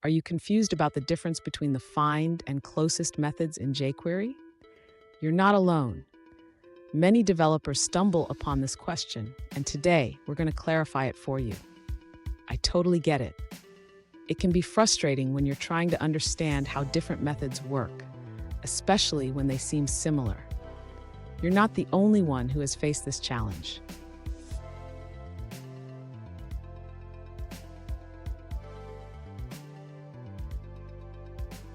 Are you confused about the difference between the find and closest methods in jQuery? You're not alone. Many developers stumble upon this question, and today we're going to clarify it for you. I totally get it. It can be frustrating when you're trying to understand how different methods work, especially when they seem similar. You're not the only one who has faced this challenge.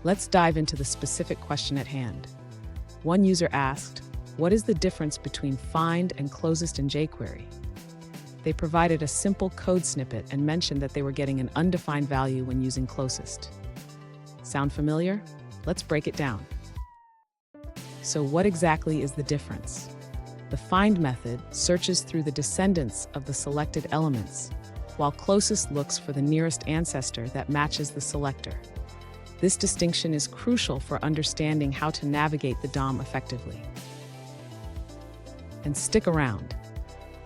Let's dive into the specific question at hand. One user asked, what is the difference between find and closest in jQuery? They provided a simple code snippet and mentioned that they were getting an undefined value when using closest. Sound familiar? Let's break it down. So what exactly is the difference? The find method searches through the descendants of the selected elements, while closest looks for the nearest ancestor that matches the selector. This distinction is crucial for understanding how to navigate the DOM effectively. And stick around.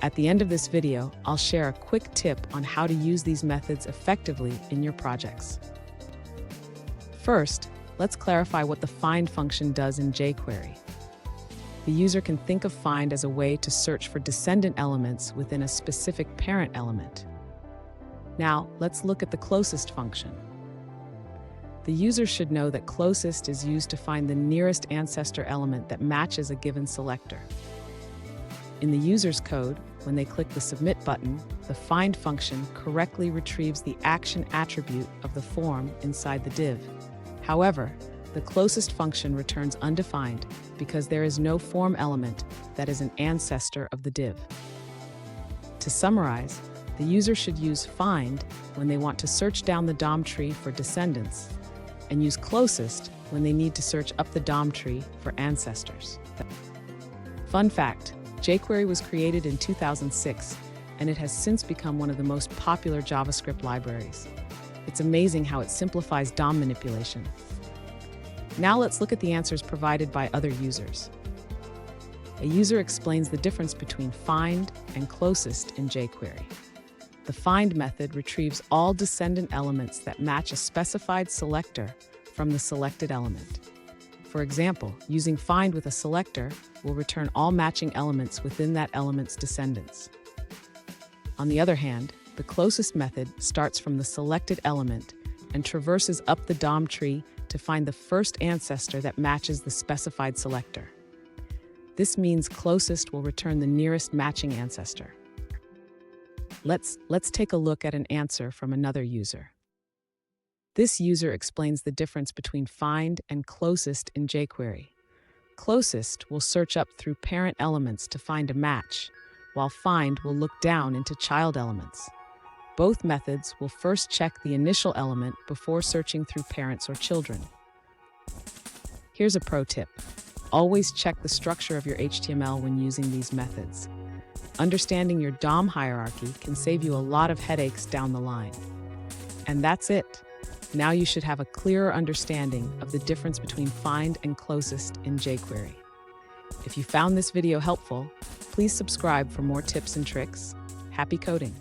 At the end of this video, I'll share a quick tip on how to use these methods effectively in your projects. First, let's clarify what the find function does in jQuery. The user can think of find as a way to search for descendant elements within a specific parent element. Now, let's look at the closest function. The user should know that closest is used to find the nearest ancestor element that matches a given selector. In the user's code, when they click the Submit button, the find function correctly retrieves the action attribute of the form inside the div. However, the closest function returns undefined because there is no form element that is an ancestor of the div. To summarize, the user should use find when they want to search down the DOM tree for descendants, and use closest when they need to search up the DOM tree for ancestors. Fun fact, jQuery was created in 2006, and it has since become one of the most popular JavaScript libraries. It's amazing how it simplifies DOM manipulation. Now let's look at the answers provided by other users. A user explains the difference between find and closest in jQuery. The find method retrieves all descendant elements that match a specified selector from the selected element. For example, using find with a selector will return all matching elements within that element's descendants. On the other hand, the closest method starts from the selected element and traverses up the DOM tree to find the first ancestor that matches the specified selector. This means closest will return the nearest matching ancestor. Let's take a look at an answer from another user. This user explains the difference between find and closest in jQuery. Closest will search up through parent elements to find a match, while find will look down into child elements. Both methods will first check the initial element before searching through parents or children. Here's a pro tip. Always check the structure of your HTML when using these methods. Understanding your DOM hierarchy can save you a lot of headaches down the line. And that's it. Now you should have a clearer understanding of the difference between find and closest in jQuery. If you found this video helpful, please subscribe for more tips and tricks. Happy coding!